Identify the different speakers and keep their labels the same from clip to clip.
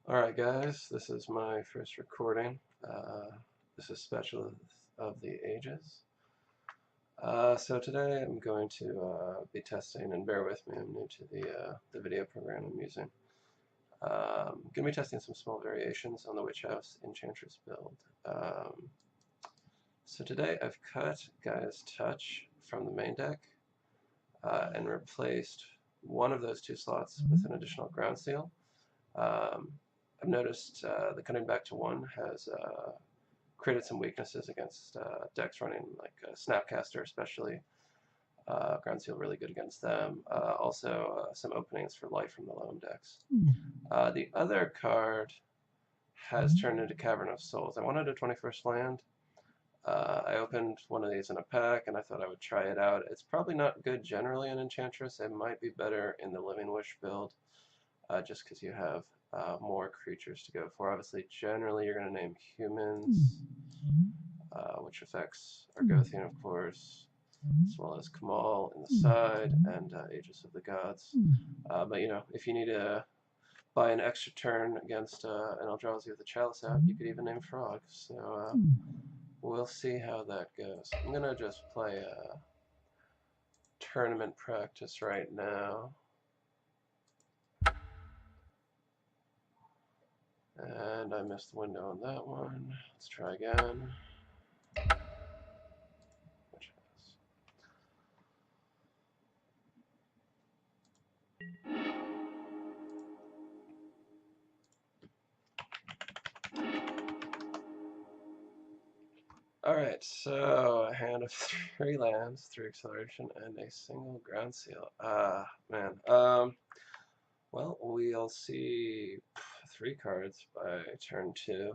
Speaker 1: Alright guys, this is my first recording. This is Spatula of the Ages. So today I'm going to be testing, and bear with me, I'm new to the video program I'm using. I'm going to be testing some small variations on the WitchHouse Enchantress build. So today I've cut Gaia's Touch from the main deck and replaced one of those two slots with an additional ground seal. I've noticed the cutting back to one has created some weaknesses against decks running like Snapcaster, especially. Ground Seal really good against them. Also, some openings for life from the loam decks. The other card has turned into Cavern of Souls. I wanted a 21st land. I opened one of these in a pack, and I thought I would try it out. It's probably not good generally in Enchantress. It might be better in the Living Wish build, just because you have more creatures to go for. Obviously, generally you're going to name humans, which affects Argothian, of course, as well as Kamal in the side, and Aegis of the Gods. But you know, if you need to buy an extra turn against an Eldrazi with the Chalice out, you could even name Frog. So we'll see how that goes. I'm going to just play tournament practice right now. And I missed the window on that one. Let's try again. Alright, so a hand of 3 lands, 3 acceleration, and a single ground seal. Man. Well, we'll see 3 cards by turn 2.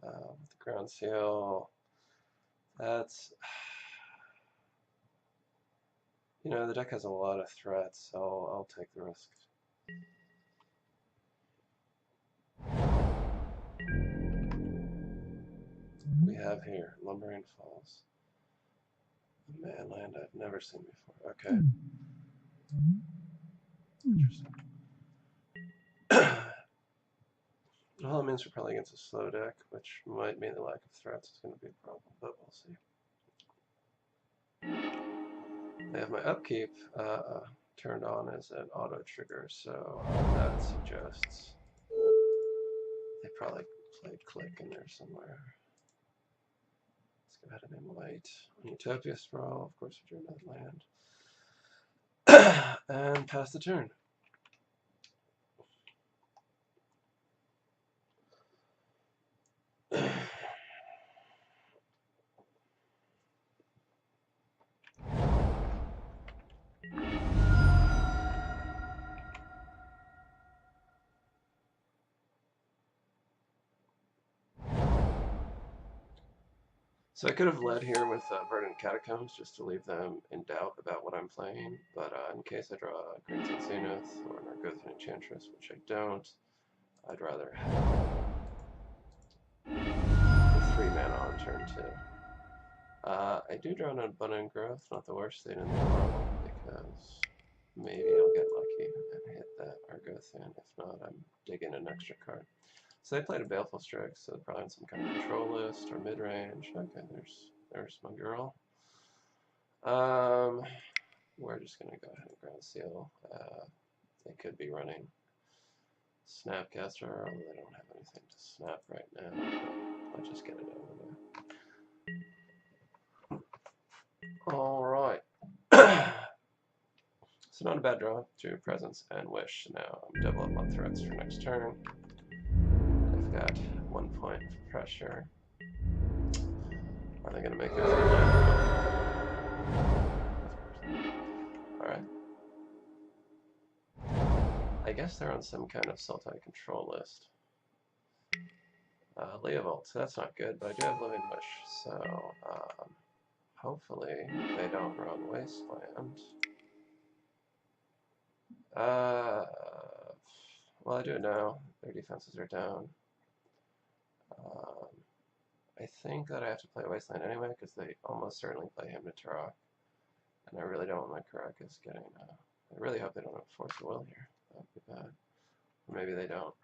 Speaker 1: With the ground seal, that's... You know, the deck has a lot of threats, so I'll take the risk. We have here Lumbering Falls. A man land I've never seen before. Okay. Interesting. Well, it means we're probably against a slow deck, which might mean the lack of threats is going to be a problem, but we'll see. They have my upkeep turned on as an auto trigger, so that suggests they probably played Click in there somewhere. Let's go ahead and name Light. Utopia Sprawl, of course, we drew another land. And pass the turn. So I could have led here with Verdant Catacombs just to leave them in doubt about what I'm playing, but in case I draw Crimson Zenith or an Argothian Enchantress, which I don't, I'd rather have the 3 mana on turn 2. I do draw an Abundant Growth, not the worst thing in the world, because maybe I'll get lucky and hit that Argothian. If not, I'm digging an extra card. So they played a Baleful Strike, so they're probably in some kind of control list or mid-range. Okay, there's my girl. We're just going to go ahead and ground seal. They could be running Snapcaster, although they don't have anything to snap right now. I'll just get it over there. Alright. So not a bad draw. Drew Presence and Wish. Now I'm double up on threats for next turn. I've got 1 point of pressure. Are they going to make it? Alright. I guess they're on some kind of Sultai control list. Leovold, so that's not good, but I do have Living Wish, so hopefully they don't run Wasteland. Well, I do know their defenses are down. I think that I have to play Wasteland anyway, because they almost certainly play him to Turok. And I really don't want my Caracas getting... I really hope they don't have Force of Will here. That would be bad. Or maybe they don't.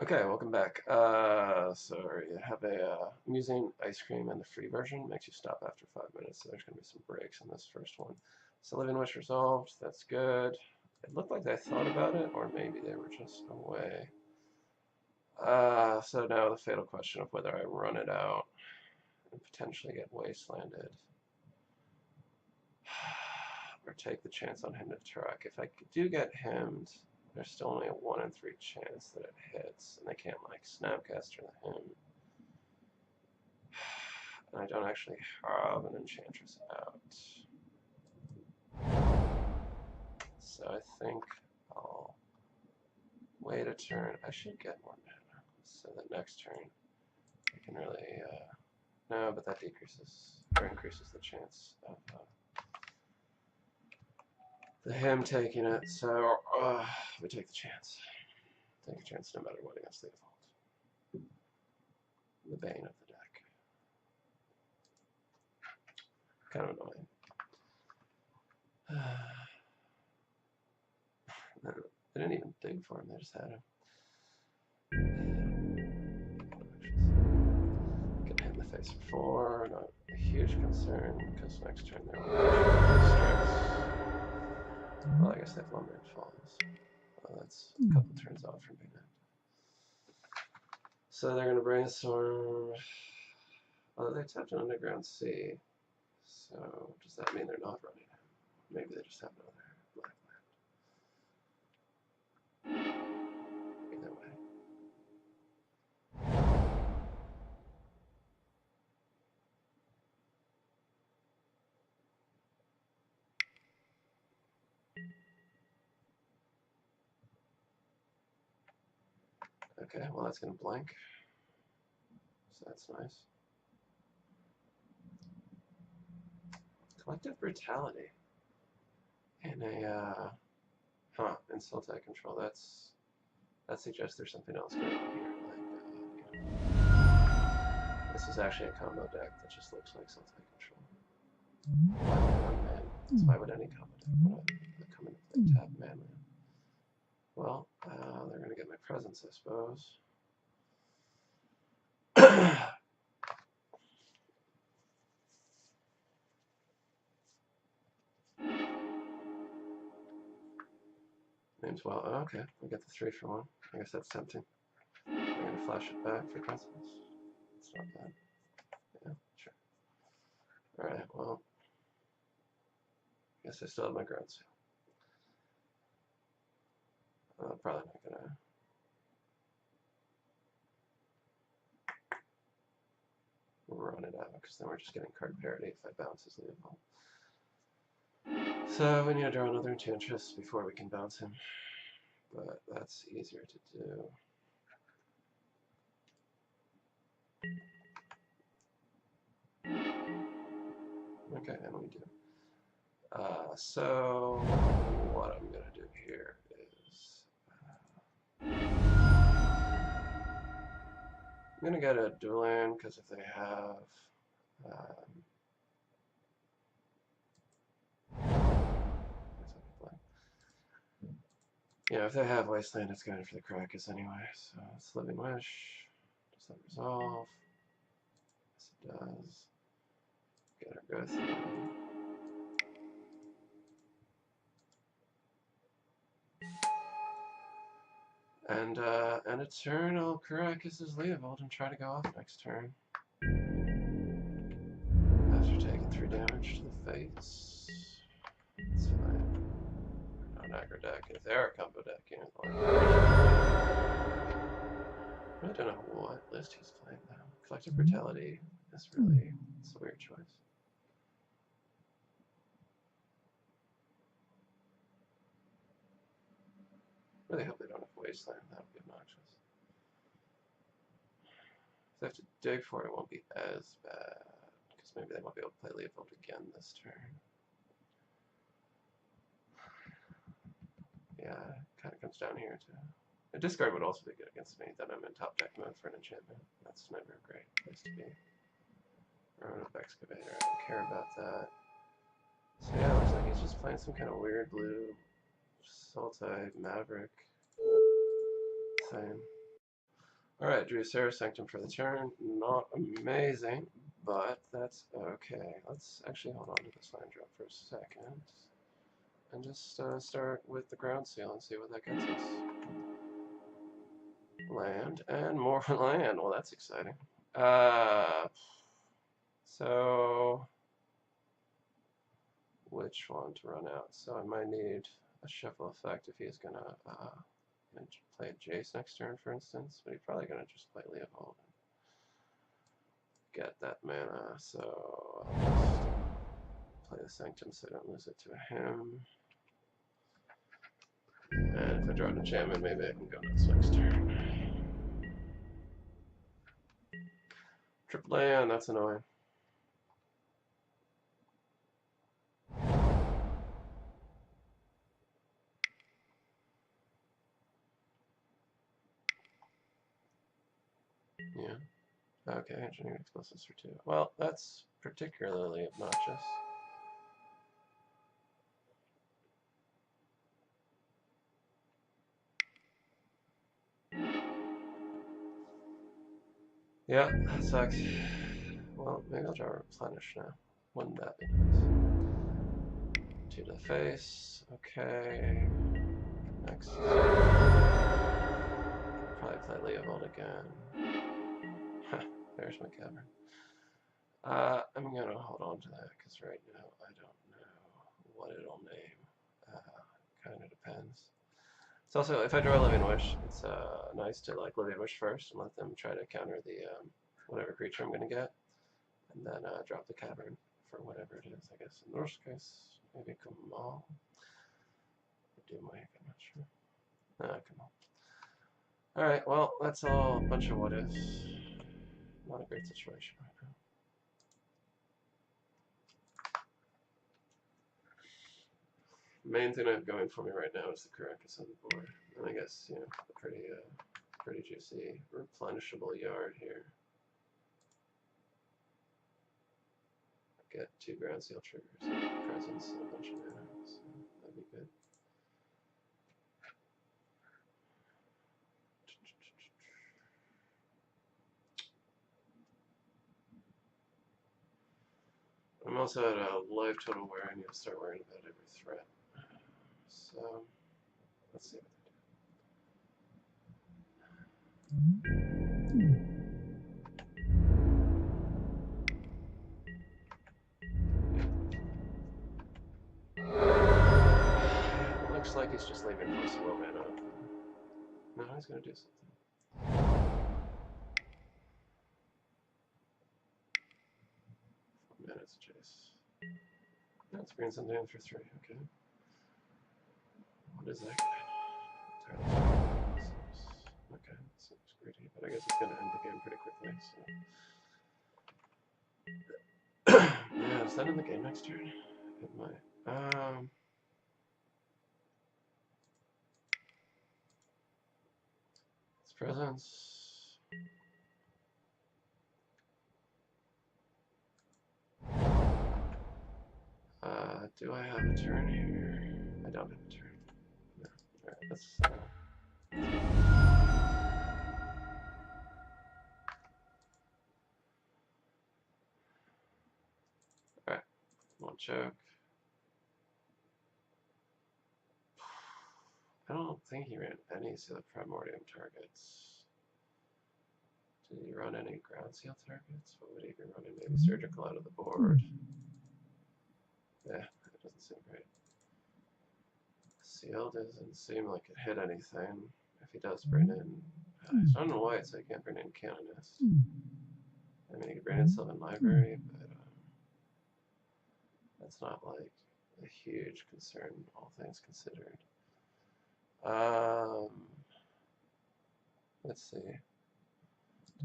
Speaker 1: Okay, welcome back. Sorry, I have I'm using ice cream in the free version. Makes you stop after 5 minutes, so there's going to be some breaks in this first one. So Living Wish resolved, that's good. It looked like they thought about it, or maybe they were just away. So now the fatal question of whether I run it out and potentially get wastelanded, or take the chance on him to track. If I do get hemmed, there's still only a 1 in 3 chance that it hits, and they can't like Snapcaster the him. And I don't actually have an Enchantress out. So I think I'll wait a turn. I should get more mana, so that next turn I can really, no, but that decreases, or increases the chance of the him taking it, so we take the chance. Take a chance no matter what against the default. The bane of the deck. Kind of annoying. They didn't even dig for him, they just had him. Get hit in the face for 4, not a huge concern, because next turn they're strikes. Well, I guess they have Lumbering Falls. Well, that's a couple turns off from being active. So they're going to brainstorm. Although they tapped an Underground Sea. So does that mean they're not running him? Maybe they just have another black land. Either way. Okay, well that's going to blank. So that's nice. Collective Brutality. And a, in Sultai Control, that suggests there's something else going on here. Like, this is actually a combo deck that just looks like Sultai Control. Why would they run man? So why would any combo deck want to come into play tap man? Well, they're going to get my presence, I suppose. Name's well. Oh, okay, we get the 3 for 1. I guess that's tempting. I'm going to flash it back for presence. It's not bad. Yeah, sure. Alright, well, I guess I still have my ground seal. Probably not gonna. Run it out because then we're just getting card parity if I bounce his Leopold. So we need to draw another Enchantress before we can bounce him, but that's easier to do. Okay, and we do. So what I'm gonna do here is I'm gonna get a dual land because if they have yeah, if they have Wasteland, it's good for the Caracas anyway. So it's Living Wish. Does that resolve? Yes, it does. Get our Ghost in. And Eternal Caracas' Leovold and try to go off next turn. After taking 3 damage to the face. It's fine. We're not aggro deck. If they are a combo deck, you know, I really don't know what list he's playing though. Collective Brutality is really, it's a weird choice. Really hope they don't have Wasteland, that would be obnoxious. If they have to dig for it, it won't be as bad. Because maybe they won't be able to play Leopold again this turn. Yeah, it kind of comes down here too. A discard would also be good against me, that I'm in top deck mode for an enchantment. That's never a great place to be. Road of Excavator, I don't care about that. So yeah, it looks like he's just playing some kind of weird blue Sultai Maverick thing. Alright, drew Sarah Sanctum for the turn. Not amazing, but that's okay. Let's actually hold on to this land drop for a second. And just start with the ground seal and see what that gets us. Land and more land. Well, that's exciting. So which one to run out? So I might need a shuffle effect if he's gonna play Jace next turn, for instance. But he's probably gonna just play Leovold and get that mana. So I'll just play the Sanctum so I don't lose it to him. And if I draw an enchantment, maybe I can go nuts next turn. Triple land, that's annoying. Yeah. Okay, engineering explosives for 2. Well, that's particularly obnoxious. Yeah, that sucks. Well, maybe I'll draw Replenish now. Wouldn't that be nice? 2 to the face. Okay. Next. Probably play Leovold again. There's my cavern. I'm gonna hold on to that because right now I don't know what it'll name. Kind of depends. It's also, if I draw a Living Wish, it's nice to like Living Wish first and let them try to counter the whatever creature I'm gonna get, and then drop the cavern for whatever it is. I guess in the worst case, maybe Kamal or Doomwake. I'm not sure. Kamal. All right. Well, that's all a bunch of what ifs. Not a great situation right now. The main thing I have going for me right now is the Caracas on the board, and I guess a pretty juicy replenishable yard here. Get 2 ground seal triggers, presence, and a bunch of mana, so that'd be good. I'm also at a life total where I need to start worrying about every threat. So let's see what they do. Looks like he's just leaving most of our mana. No, he's gonna do something. Mana's Jace. That's bringing something in for 3, okay. What is that guy? Okay, seems greedy, but I guess it's gonna end the game pretty quickly, so. Yeah, is that in the game next turn? It might. It's presence. Do I have a turn here? I don't have a turn. No. Alright, let's Alright, one choke. I don't think he ran any seal primordium targets. Did he run any ground seal targets? What would he be running? Maybe surgical out of the board. Yeah, it doesn't seem great. Seal doesn't seem like it hit anything. If he does bring in, he's not in white, so he can't bring in Canonist. I mean, he could bring in Sylvan Library, but that's not like a huge concern, all things considered. Let's see.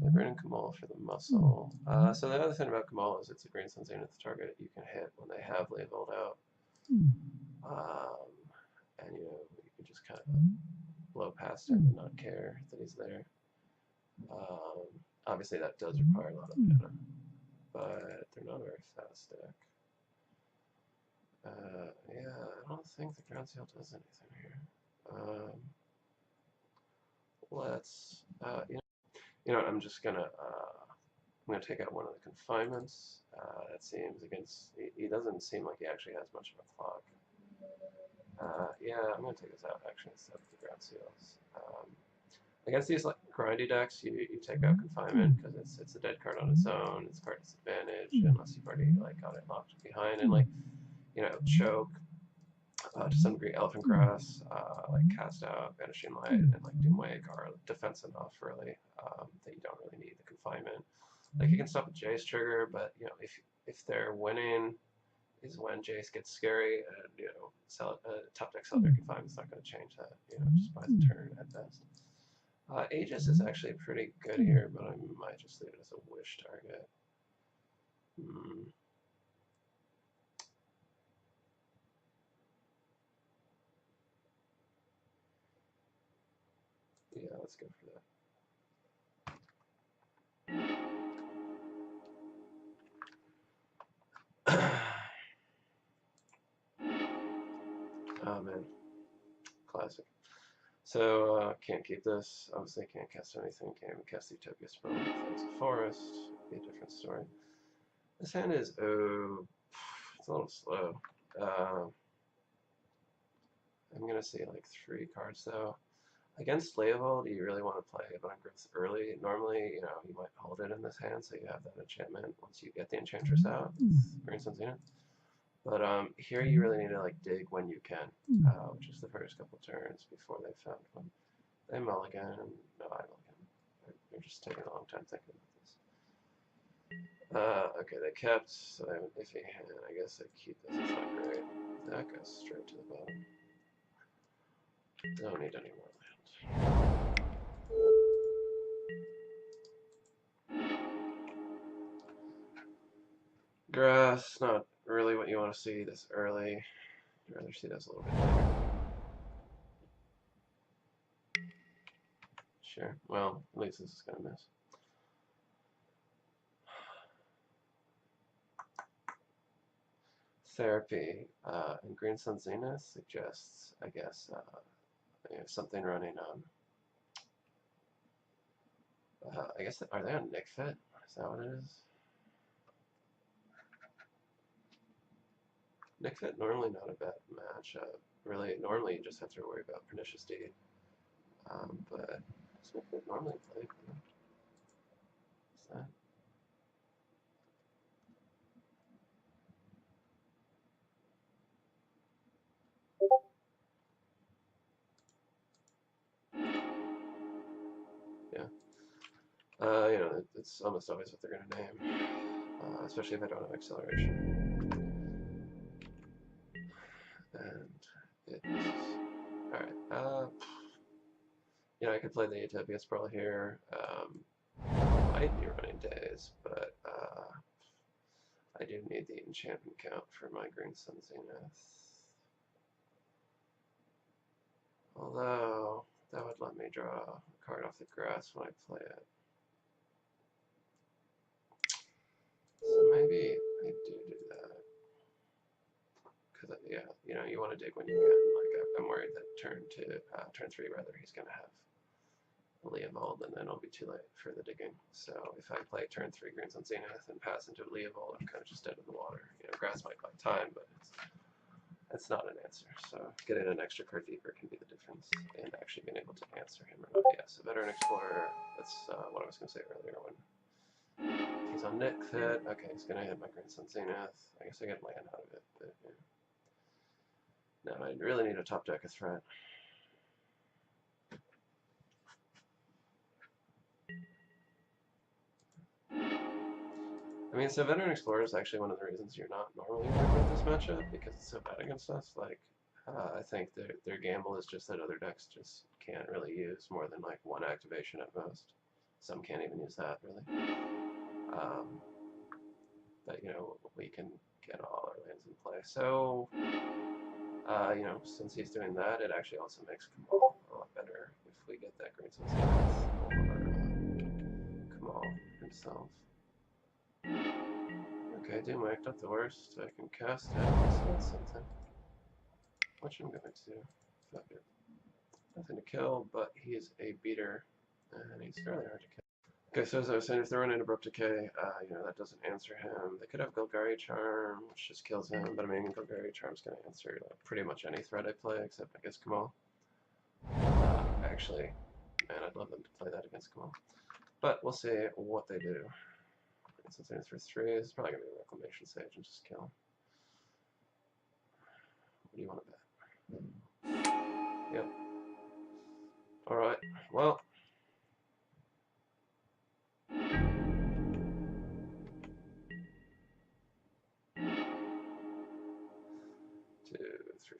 Speaker 1: Do I bring in Kamal for the muscle? So the other thing about Kamal is it's a green sun zenith target you can hit when they have labeled out. And you can just kind of blow past him and not care that he's there. Obviously that does require a lot of mana, but they're not a very fast deck. Yeah, I don't think the ground seal does anything here. Let's, You know what, I'm just gonna take out one of the confinements. That seems against. He doesn't seem like he actually has much of a clock. Yeah, I'm gonna take this out actually instead of the ground seals. Against these like grindy decks, you take out confinement because it's a dead card on its own. It's card disadvantage unless you've already like got it locked behind, and like choke. To some degree, Elephant Grass, like Cast Out, Vanishing Light, and like Doomwake are defense enough really that you don't really need the confinement. Like you can stop a Jace trigger, but if they're winning is when Jace gets scary, and top deck sell their confinement is not going to change that. Just buys a turn at best. Aegis is actually pretty good here, but I might just leave it as a wish target. Yeah, let's go for that. Oh man, classic. So can't keep this. Obviously can't cast anything. Can't even cast the Utopia Spell. So it's a forest. Be a different story. This hand is it's a little slow. I'm gonna say like 3 cards though. Against Leovold, you really want to play Abundant Growth early. Normally, you might hold it in this hand, so you have that enchantment once you get the Enchantress out. Green Sun Zenith. But here you really need to like dig when you can, which is the first couple turns before they found one. They mulligan. No, I mulligan. They're just taking a long time thinking about this. Okay, they kept, so they have an iffy hand. I guess they keep this. It's not great. That goes straight to the bottom. Don't need any more land. Grass, not really what you want to see this early. I'd rather see this a little bit later. Sure. Well, at least this is going to miss. Therapy in Green Sun Zenith suggests, I guess, something running on. I guess, are they on Nick Fit? Is that what it is? Nick Fit, normally not a bad matchup. Really, normally you just have to worry about Pernicious Deed. But does Nick Fit normally play? What's that? Yeah. It's almost always what they're going to name, especially if I don't have acceleration. And it's alright. I could play the Utopia Sprawl here. Might be running days, but I do need the enchantment count for my Green Sun Zenith. Although, that would let me draw a card off the grass when I play it. So maybe I do that. Because, yeah, you want to dig when you can. Like, I'm worried that turn 3 rather, he's going to have Leovold, and then it'll be too late for the digging. So if I play turn 3 Green Sun Zenith and pass into Leovold, I'm kind of just dead in the water. Grass might buy time, but it's not an answer. So getting an extra card deeper can be the difference in actually being able to answer him or not. Yeah, so Veteran Explorer, that's what I was going to say earlier when he's on Nick Fit. Okay, he's going to hit my Green Sun Zenith. I guess I get land out of it, but yeah. No, I really need a top deck of threat. I mean, so Veteran Explorer is actually one of the reasons you're not normally worried about this matchup, because it's so bad against us. Like, I think their gamble is just that other decks just can't really use more than like 1 activation at most. Some can't even use that, really. But, we can get all our lands in play. So, since he's doing that, it actually also makes Kamal a lot better if we get that Green Sun Zenith or Kamal himself. Okay, Doomwake, not the worst. I can cast it, so that's something. Which I'm going to do. Fuck it. Nothing to kill, but he is a beater, and he's fairly hard to kill. Okay, so as I was saying, if they run in Abrupt Decay, you know, that doesn't answer him. They could have Golgari Charm, which just kills him, but I mean, Golgari Charm's going to answer like, pretty much any threat I play, except I guess Kamal. Actually, man, I'd love them to play that against Kamal. But we'll see what they do. Since it's for 3, it's probably going to be a Reclamation Sage and just kill him. What do you want to bet? Yep. Alright, well. 2, 3,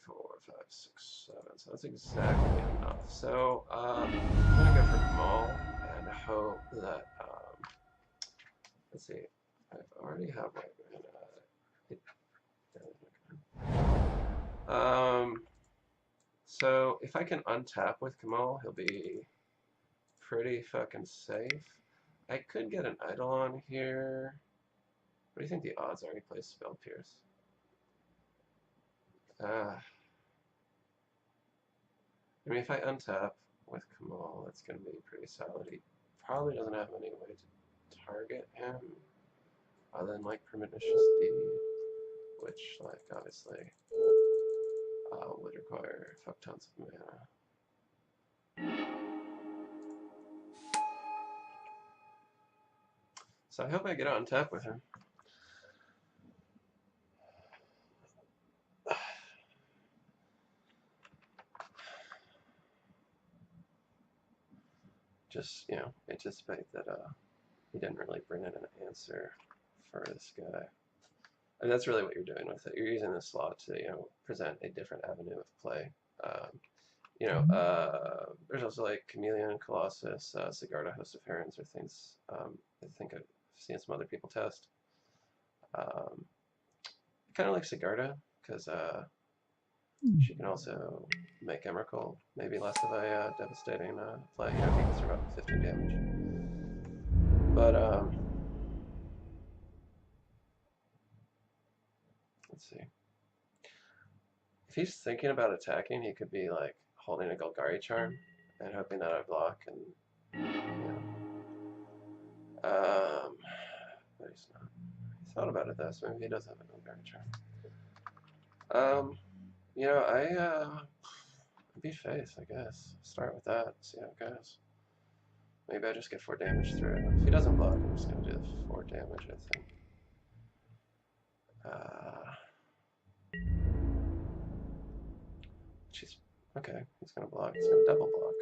Speaker 1: 4, 5, 6, 7. So that's exactly enough. So I'm gonna go for Kamal and hope that let's see. I already have my so if I can untap with Kamal, he'll be pretty fucking safe. I could get an Eidolon here. What do you think the odds are he plays Spell Pierce? I mean, if I untap with Kamal, that's going to be pretty solid. He probably doesn't have any way to target him other than, like, Pernicious Deed, which, like, obviously would require fuck tons of mana. So I hope I get on tap with him. Just, you know, anticipate that he didn't really bring in an answer for this guy. And that's really what you're doing with it. You're using the slot to, you know, present a different avenue of play. You know, there's also like Chameleon, Colossus, Sigarda, Host of Herons, or things I think I've seen some other people test. Kind of like Sigarda, because she can also make Emrakul maybe less of a devastating play, you know, if you can survive with 15 damage. But, let's see. If he's thinking about attacking, he could be like holding a Golgari Charm and hoping that I block, and yeah. But he's not. He thought about it though, so maybe he does have a Golgari Charm. You know, be Faith, I guess. Start with that, see how it goes. Maybe I just get 4 damage through it. If he doesn't block, I'm just gonna do 4 damage, I think. Jeez. Okay, he's gonna block. He's gonna double block.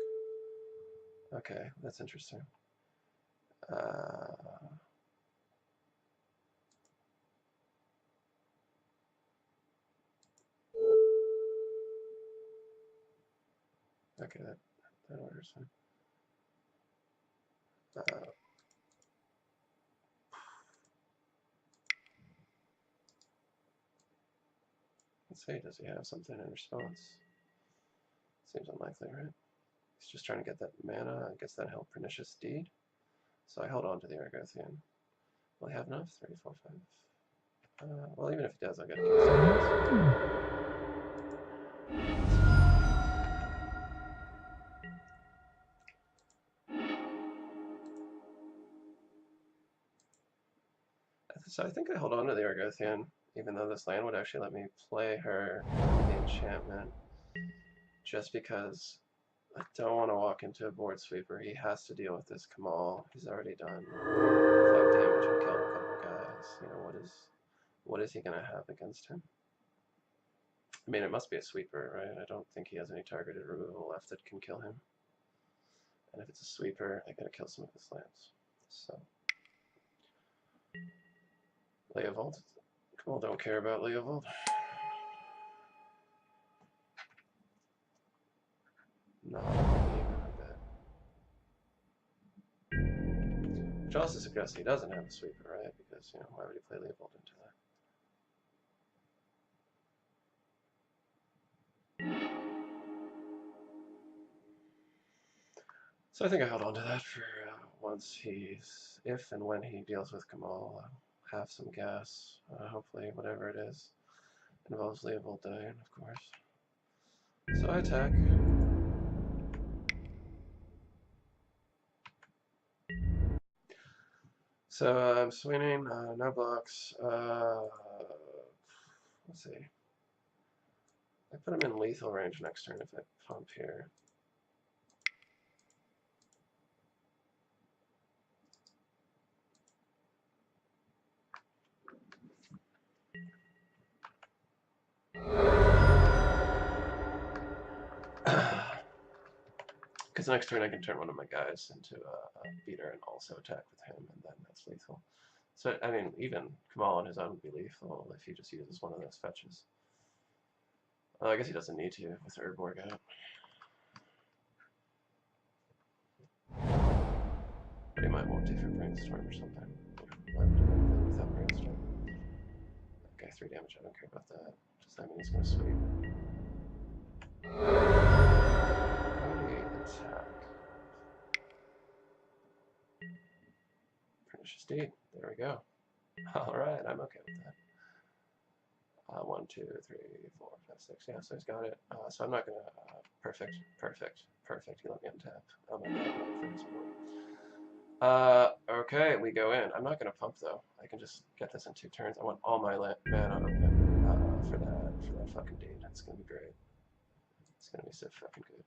Speaker 1: Okay, that's interesting. Okay, that orders fine. Let's see, does he have something in response? Seems unlikely, right? He's just trying to get that mana. I guess that helped Pernicious Deed. So I held on to the Argothian. Will he have enough? 3, 4, 5. Well, even if he does, I'll get a kill. So I think I hold on to the Argothian, even though this land would actually let me play her the enchantment, just because I don't want to walk into a board sweeper. He has to deal with this Kamal. He's already done 5 damage and killed a couple guys. You know, what is he gonna have against him? I mean, it must be a sweeper, right? I don't think he has any targeted removal left that can kill him. And if it's a sweeper, I gotta kill some of his lands. So Leovold. Cool, don't care about Leovold. Not even a bit. Which also suggests he doesn't have a sweeper, right? Because, you know, why would he play Leovold into that? So I think I held on to that for once he's, if and when he deals with Kamal, I'll have some gas. Hopefully, whatever it is, involves Leovold dying, of course. So I attack. So I'm swinging, no blocks. Let's see. I put him in lethal range next turn if I pump here. Because next turn I can turn one of my guys into a beater and also attack with him, and then that's lethal. So, I mean, even Kamal on his own would be lethal if he just uses one of those fetches. I guess he doesn't need to with Urborg out. But he might want to for Brainstorm or something. Without Brainstorm. Okay, 3 damage, I don't care about that. Just that means he's going to sweep. Body attack. Pernicious Deed. There we go. Alright, I'm okay with that. 1, 2, 3, 4, 5, 6. Yeah, so he's got it. So I'm not going to... perfect. He let me untap. Oh my god, okay, we go in. I'm not going to pump, though. I can just get this in 2 turns. I want all my mana open for that fucking deed. It's going to be great. It's going to be so fucking good.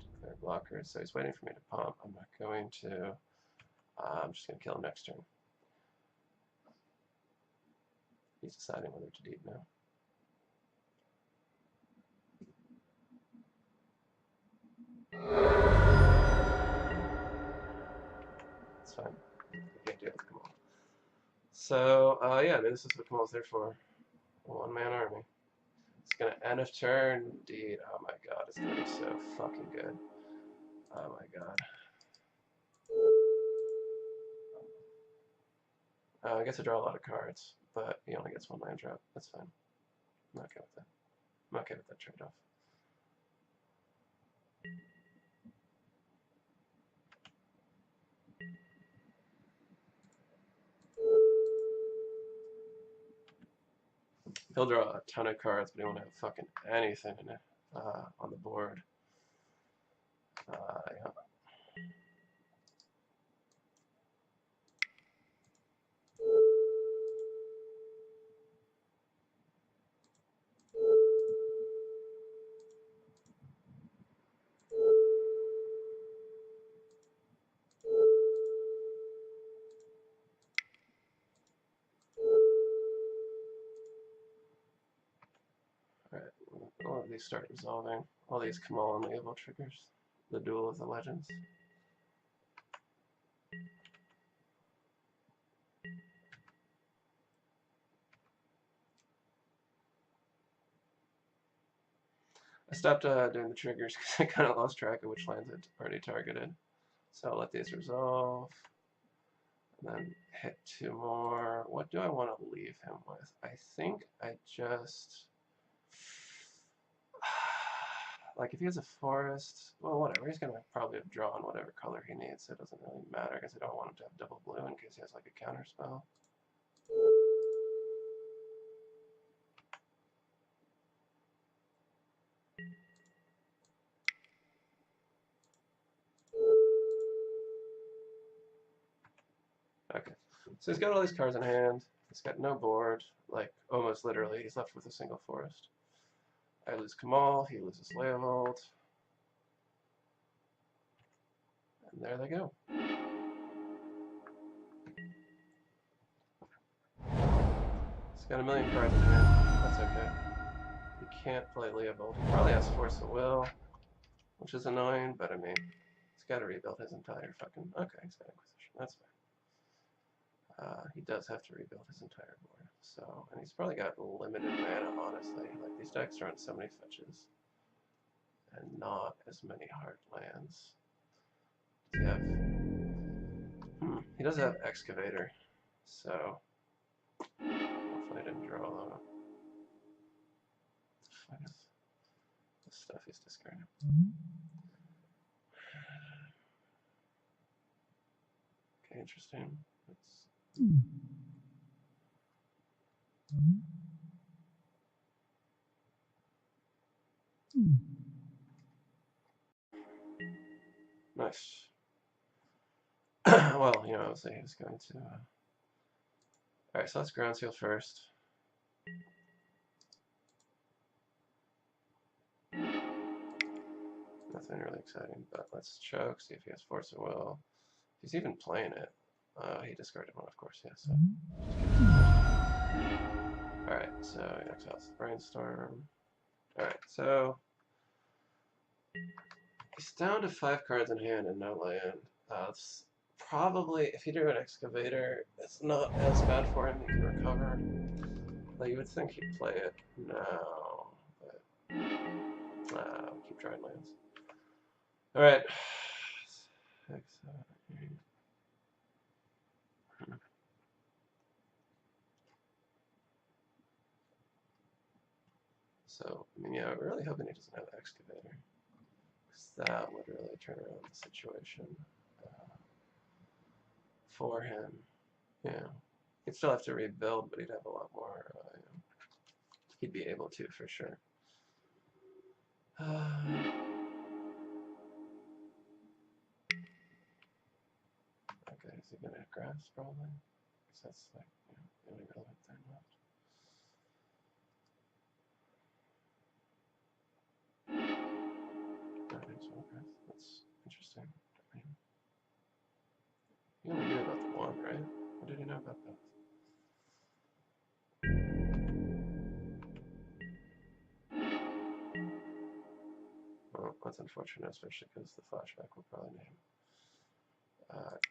Speaker 1: Declare blockers. So he's waiting for me to pump. I'm not going to... I'm just going to kill him next turn. He's deciding whether to deep now. It's fine. You can't deal with Kamal. So, yeah, I mean, this is what Kamal's there for. A one-man army. It's going to end of turn. Indeed. Oh my god, it's going to be so fucking good. Oh my god. I guess I draw a lot of cards, but he only gets 1 land drop. That's fine. I'm okay with that. I'm okay with that trade-off. He'll draw a ton of cards, but he won't have fucking anything in it on the board. Yeah. Alright, all of these start resolving. All these Kamal and Leoval triggers. The Duel of the Legends. I stopped doing the triggers because I kind of lost track of which lands I'd already targeted. So I'll let these resolve. And then hit 2 more. What do I want to leave him with? I think I just... like, if he has a forest, well, whatever. He's going to probably have drawn whatever color he needs, so it doesn't really matter, because I don't want him to have double blue in case he has, like, a counter spell. Okay, so he's got all these cards in hand. He's got no board, like, almost literally. He's left with a single forest. I lose Kamal, he loses Leovold. And there they go. He's got a million cards in hand. That's okay. He can't play Leovold. He probably has Force of Will, which is annoying, but I mean, he's got to rebuild his entire fucking... Okay, he's got Inquisition. That's fine. He does have to rebuild his entire board. So, and he's probably got limited mana, honestly. Like, these decks run so many fetches. And not as many hard lands. Does he have... he does have Excavator. So, hopefully I didn't draw a lot of... What is this stuff he's discarding? Okay, interesting. Let's... Nice. Well, you know, obviously he's going to. Alright, so let's ground seal first. Nothing really exciting, but let's choke, see if he has Force of Will. If he's even playing it. He discarded one, of course, yeah, so. Alright, so he exiles the Brainstorm. Alright, so. He's down to 5 cards in hand and no land. It's probably, if he drew an Excavator, it's not as bad for him, he can recover. But you would think he'd play it now, but keep trying lands. Alright. 6, 7, 8. So, I mean, yeah, we're really hoping he doesn't have Excavator. Because that would really turn around the situation for him. Yeah. He'd still have to rebuild, but he'd have a lot more. He'd be able to, for sure. Okay, is he going to grass, probably? Because that's, like, you know, the only relevant thing left. That's interesting. I mean, you only knew about the one, right? What did you know about that? Well, that's unfortunate, especially because the flashback will probably name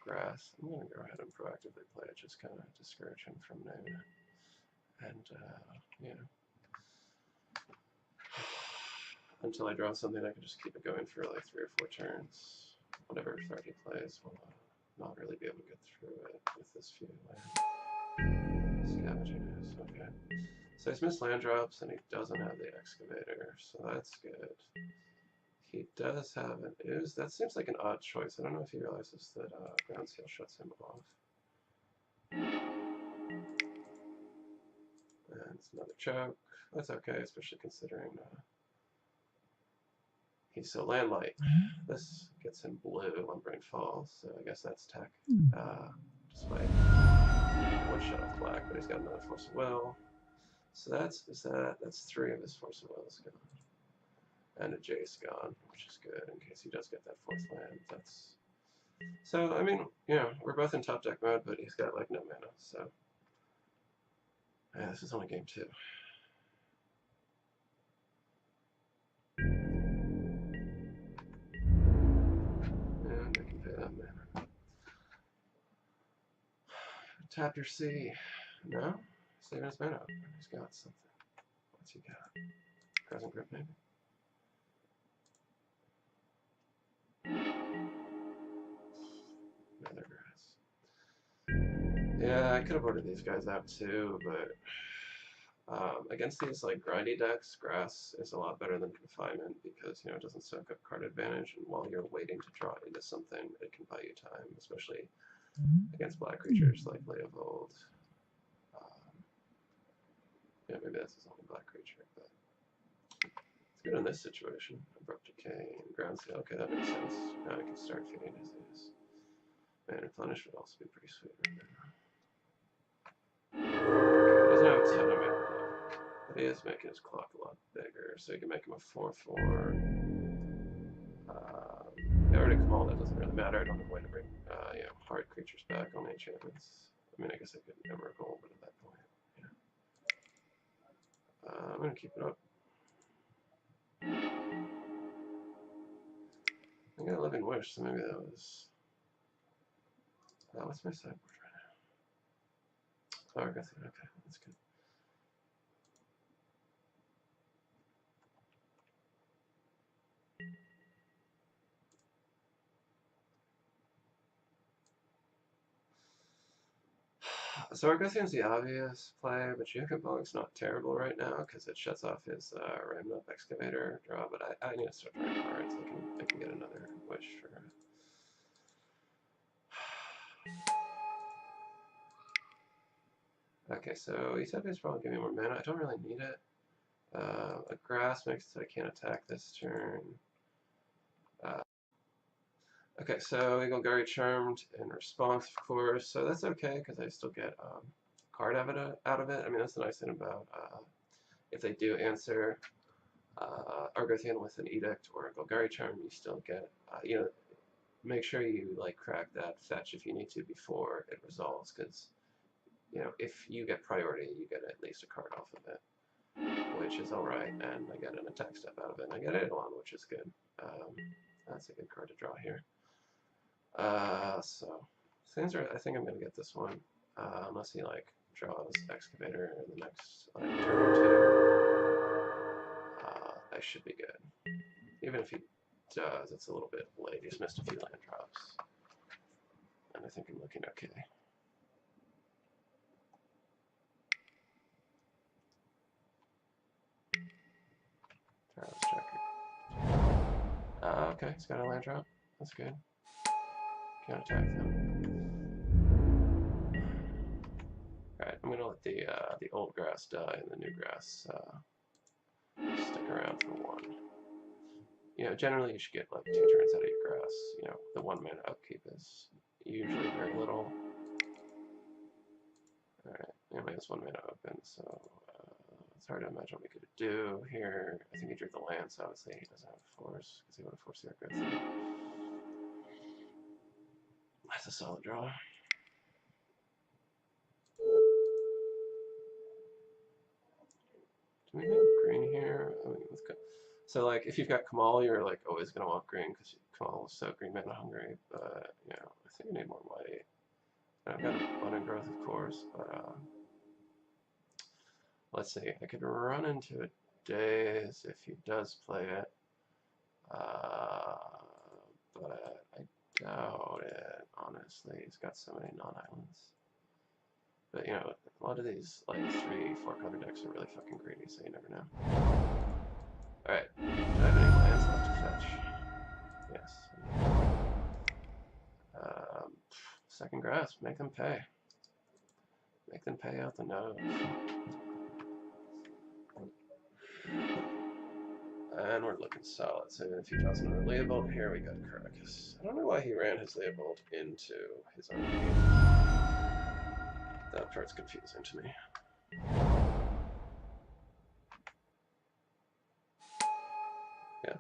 Speaker 1: grass. I'm going to go ahead and proactively play it, just kind of discourage him from naming it. And, yeah. Until I draw something, I can just keep it going for like 3 or 4 turns. Whatever threat he plays will not really be able to get through it with this few land. Scavenging is okay. So he's missed land drops and he doesn't have the Excavator, so that's good. He does have an ooze. That seems like an odd choice. I don't know if he realizes that ground seal shuts him off. And it's another choke. That's okay, especially considering he's so land light. This gets him blue on Brainfall, so I guess that's tech. Despite one shut off black, but he's got another Force of Will. So that's 3 of his Force of Wills gone. And a Jace gone, which is good in case he does get that 4th land. That's so, I mean, you know, we're both in top deck mode, but he's got like no mana, so yeah, this is only game 2. And I can pay that mana. Tap your C. No? Saving his mana. He's got something. What's he got? Present Grip, maybe? Another grass. Yeah, I could have ordered these guys out too, but against these like grindy decks, grass is a lot better than confinement because, you know, it doesn't soak up card advantage, and while you're waiting to draw into something, it can buy you time, especially against black creatures like Lay of Old. Yeah, maybe that's his only black creature, but it's good in this situation. Abrupt Decay and Ground Seal. Okay, that makes sense. Now I can start feeding his ace. Man, Replenish would also be pretty sweet right now. Okay, he doesn't have a ton of mana though, but he is making his clock a lot bigger, so you can make him a 4/4. I already called, it doesn't really matter. I don't have a way to bring you know, hard creatures back, only enchantments. I mean, I guess I could Emrakul, but at that point, yeah. I'm gonna keep it up. I got a Living Wish, so maybe that was. What's my sideboard right now? Oh, I guess okay, that's good. So Argothian's the obvious play, but Jukabong's not terrible right now because it shuts off his Random Up Excavator draw, but I need to start drawing cards. I can get another wish for. Okay, so he said he's probably giving me more mana. I don't really need it. A grass makes it so I can't attack this turn. Okay, so we go Gary Charmed in response, of course. So that's okay because I still get card out of it. I mean, that's the nice thing about if they do answer Argothian with an Edict or a Golgari Charm, you still get, you know, make sure you like crack that fetch if you need to before it resolves, because you know if you get priority, you get at least a card off of it, which is all right, and I get an attack step out of it, and I get Eidolon, which is good. That's a good card to draw here. So things are. I think I'm gonna get this one, unless he like draws Excavator in the next like turn or two. I should be good. Even if he does, it's a little bit late. He's missed a few land drops, and I think I'm looking okay. Okay, he's got a land drop. That's good. Can't attack them. Alright, I'm gonna let the old grass die and the new grass stick around for one. You know, generally you should get like 2 turns out of your grass. You know, the 1 mana upkeep is usually very little. Alright, he only has 1 mana open, so it's hard to imagine what we could do here. I think he drew the land, so obviously he doesn't have force, because he would have forced the Argothian. That's a solid draw. Do we have green here? I mean, so like if you've got Kamal, you're like always gonna want green because Kamal is so green mana hungry. But you know, I think we need more white. And I've got abundant growth, of course, but let's see. I could run into a Daze if he does play it, but I doubt it. Honestly, he's got so many non-islands. But you know, a lot of these like 3-4 color decks are really fucking greedy, so you never know. Alright, do I have any lands left to fetch? Yes. Second grass, make them pay. Make them pay out the nose. And we're looking solid. So if he draws another Leobold, here we go, Caracas. I don't know why he ran his Leobold into his own game. That part's confusing to me. Yeah.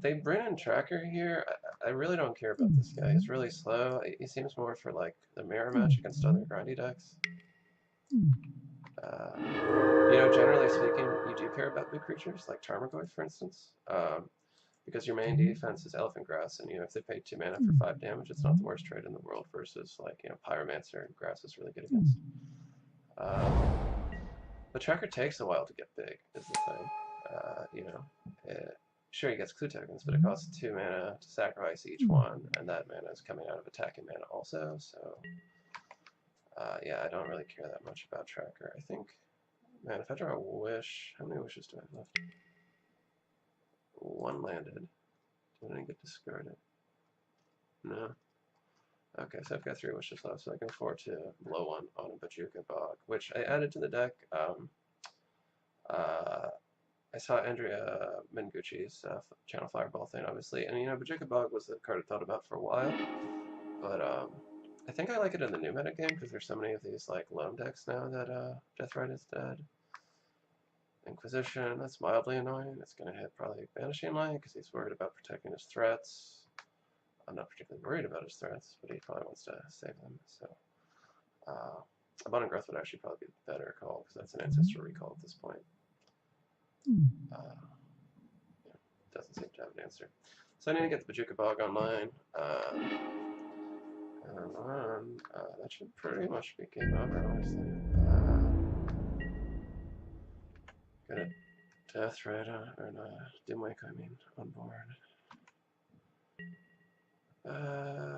Speaker 1: They bring in Tracker here. I really don't care about this guy. He's really slow. He seems more for like the mirror match against other grindy decks. You know, generally speaking, you do care about big creatures, like Tarmogoyf, for instance, because your main defense is Elephant Grass, and you know if they pay 2 mana for 5 damage, it's not the worst trade in the world. Versus like you know Pyromancer and Grass is really good against. But Tracker takes a while to get big, is the thing. You know, sure he gets clue tokens, but it costs 2 mana to sacrifice each one, and that mana is coming out of attacking mana also. So yeah, I don't really care that much about Tracker. I think, man, if I draw a wish, how many wishes do I have left? 1 landed. Did I get discarded? No. Okay, so I've got 3 wishes left, so I can afford to blow one on a Bojuka Bog, which I added to the deck. I saw Andrea Mengucci's Channel Fireball thing, obviously, and you know, Bojuka Bog was the card I thought about for a while, but I think I like it in the new meta game because there's so many of these like loam decks now that Deathrite is dead. Inquisition, that's mildly annoying. It's going to hit probably Banishing Light because he's worried about protecting his threats. I'm not particularly worried about his threats, but he probably wants to save them. So, Abundant Growth would actually probably be the better call because that's an Ancestral Recall at this point. Yeah, doesn't seem to have an answer. So I need to get the Bojuka Bog online. That should pretty much be game over, honestly. Got a Deathrite, or Doomwake, I mean, on board. Do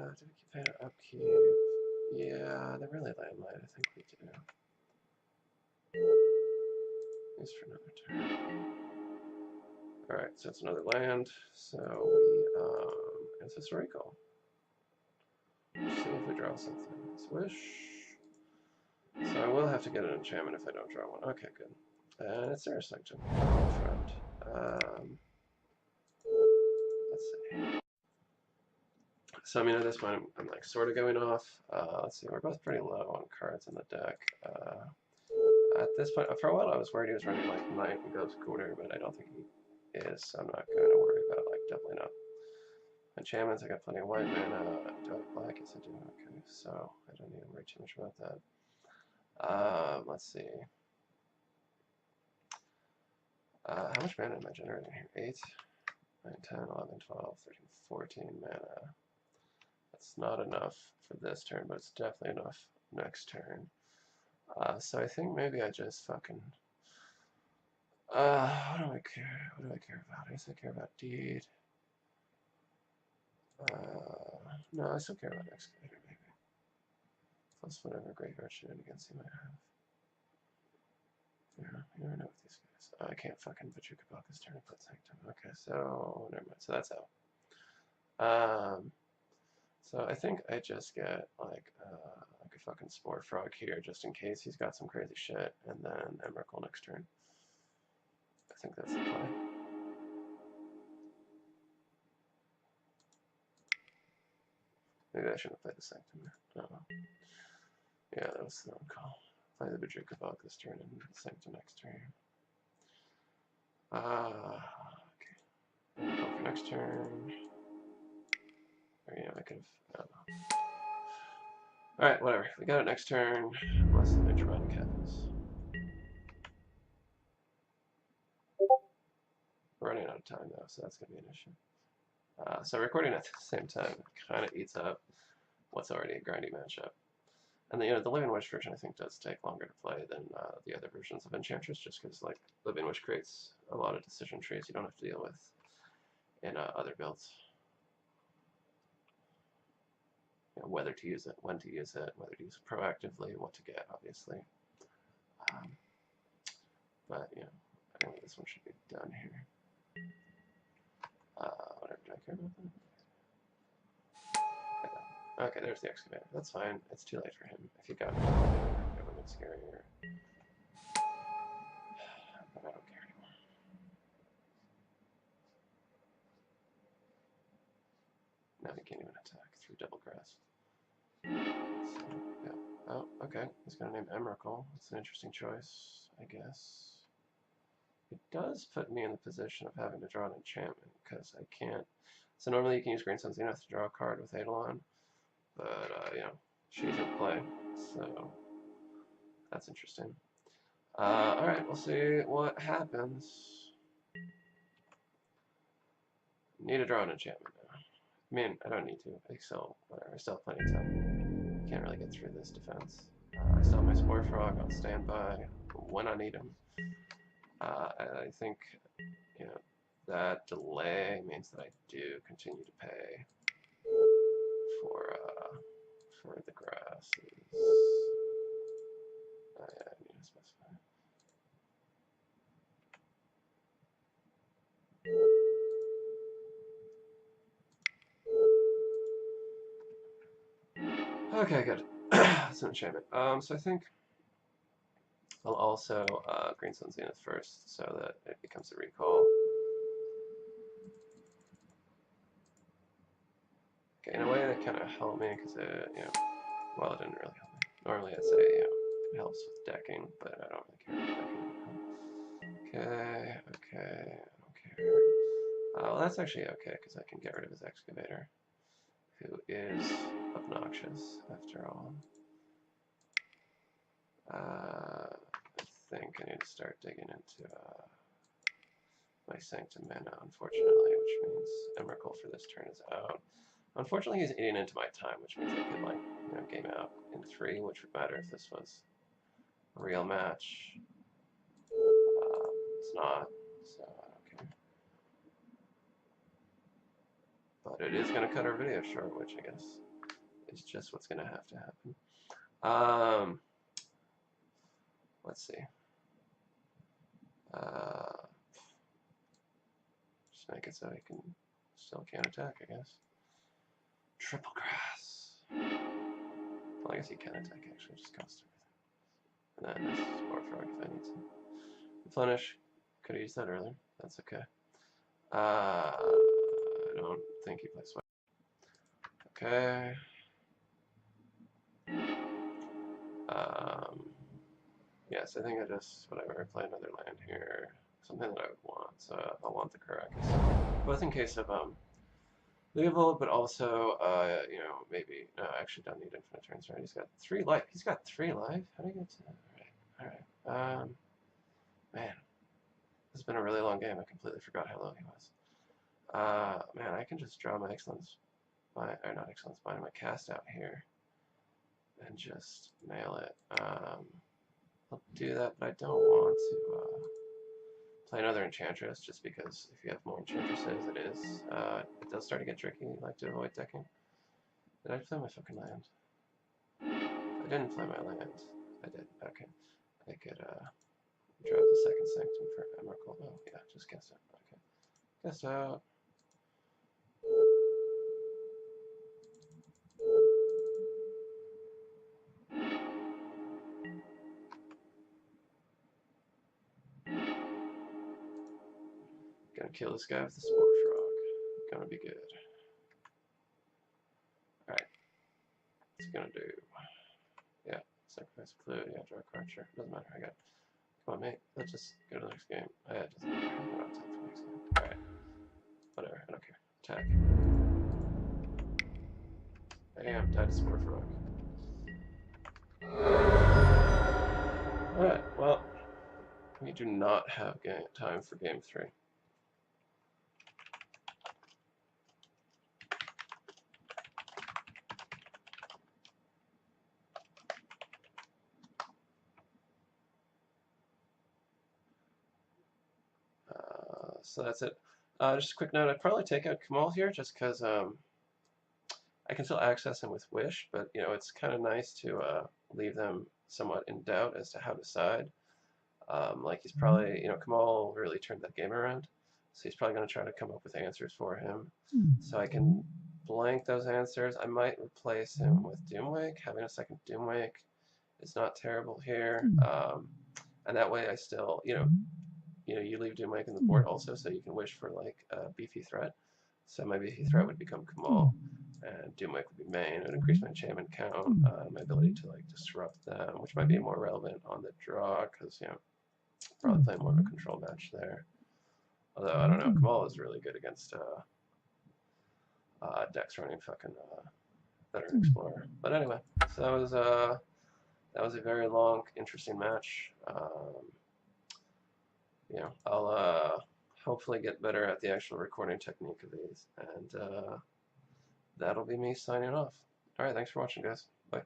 Speaker 1: we keep paying upkeep? Yeah, they're really landlight, I think we do. At least for another turn. Alright, so it's another land, so we, Ancestral Recall. Let's see if we draw something. Swish. So I will have to get an enchantment if I don't draw one. Okay, good. And it's Air Sanctum, friend. Let's see. So, I mean, at this point, I'm like sort of going off. Let's see, we're both pretty low on cards in the deck. At this point, for a while, I was worried he was running like Knight and Ghost Quarter, but I don't think he is, so I'm not going to worry about it. Like, definitely not. Enchantments, I got plenty of white mana. Do I have black? Yes, I do. Okay, so I don't need to worry too much about that. Let's see. How much mana am I generating here? 8, 9, 10, 11, 12, 13, 14 mana. That's not enough for this turn, but it's definitely enough next turn. So I think maybe I just fucking... what do I care? What do I care about? I guess I care about Deed. No, I still care about Excavator, maybe. Plus whatever graveyard shenanigans he might have. Yeah, you never know with these guys. Oh, I can't fucking Vajuka Buck this turn and put Sanctum. Okay, so never mind. So that's out. So I think I just get like a fucking Spore Frog here just in case he's got some crazy shit, and then Emrakul next turn. I think that's the play. Maybe I shouldn't have played the Sanctum. No. Yeah, that was the wrong call. Play the Vajuka Buck this turn and Sanctum next turn. Okay. Go for next turn. Or, yeah, I could have. I don't know. Alright, whatever. We got it next turn, unless something dramatic happens. We're running out of time, though, so that's going to be an issue. So recording at the same time kind of eats up what's already a grindy matchup. And the Living Witch version, I think, does take longer to play than the other versions of Enchantress, just because like Living Witch creates a lot of decision trees you don't have to deal with in other builds. Whether to use it, when to use it, whether to use it proactively, what to get, obviously. But I think this one should be done here. Whatever, do I care about that? Okay, there's the Excavator. That's fine. It's too late for him. If he got it, it would have been scarier. But I don't care anymore. Now he can't even attack through Double Grass. So, yeah. Oh, okay. He's gonna name Emrakul. That's an interesting choice, I guess. It does put me in the position of having to draw an enchantment, because I can't... So normally you can use Green Sun Zenith to draw a card with Eidolon, but, she's in play, so that's interesting. Alright, we'll see what happens. Need to draw an enchantment now. I mean, I don't need to. Whatever. I still have plenty of time. Can't really get through this defense. I still have my Spore Frog on standby when I need him. I think, that delay means that I do continue to pay for the grasses. Yeah, I need to specify. Okay, good. That's an enchantment. So I think I'll also Green Sun Zenith first, so that it becomes a recall. Okay, in a way that kind of helped me, because well, it didn't really help me. Normally I'd say, it helps with decking, but I don't really care about decking. Okay, I don't care. Well, that's actually okay, because I can get rid of his Excavator, who is obnoxious, after all. I think I need to start digging into my Sanctum mana, unfortunately, which means Emrakul for this turn is out. Unfortunately, he's eating into my time, which means I could, game out in 3, which would matter if this was a real match. It's not, so I don't care. But it is going to cut our video short, which I guess is just what's going to have to happen. Let's see. Just make it so he still can't attack, I guess. Triple Grass. Well, I guess he can attack, actually, just cost everything. And then this is Spore Frog if I need to. Replenish. Could have used that earlier. That's okay. I don't think he plays Sweat. Okay. Yes, I think I just, whatever, play another land here. Something that I would want. So I'll want the Caracas. Both in case of Leovold, but also, you know, maybe, no, I actually don't need infinite turns, right? He's got 3 life. He's got 3 life? How do I get to that? Alright. Man. This has been a really long game. I completely forgot how low he was. Man, I can just draw my excellence, or not excellence, my cast out here. And just nail it. I'll do that, but I don't want to play another Enchantress, just because if you have more Enchantresses, it does start to get tricky. You like to avoid decking. Did I play my fucking land? I didn't play my land. I did. Okay. I could draw the second Sanctum for Emrakul. Oh, yeah, just guess it. Okay. Guess out. Gonna kill this guy with the Spore Frog. Gonna be good. Alright. What's he gonna do? Yeah, sacrifice a clue. Yeah, draw a card. Sure. Doesn't matter. I got it. Come on, mate. Let's just go to the next game. Yeah, it doesn't matter. We're not time for the next game. Alright. Whatever. I don't care. Attack. Bam. Died to Spore Frog. Alright, well, we do not have time for game 3. So that's it. Just a quick note, I'd probably take out Kamal here just because I can still access him with Wish, but you know, it's kind of nice to leave them somewhat in doubt as to how to side. Like he's probably, you know, Kamal really turned that game around, so he's probably going to try to come up with answers for him. So I can blank those answers. I might replace him with Doomwake. Having a second Doomwake is not terrible here, and that way I still, you leave Doomwake on the board also, so you can wish for like a beefy threat. So my beefy threat would become Kamal, and Doomwake would be main. It would increase my enchantment count, my ability to like disrupt them, which might be more relevant on the draw, because you know, probably play more of a control match there. Although I don't know, Kamal is really good against decks running fucking Veteran Explorer. But anyway, so that was a very long, interesting match. You know, I'll hopefully get better at the actual recording technique of these, and that'll be me signing off. All right, thanks for watching, guys. Bye.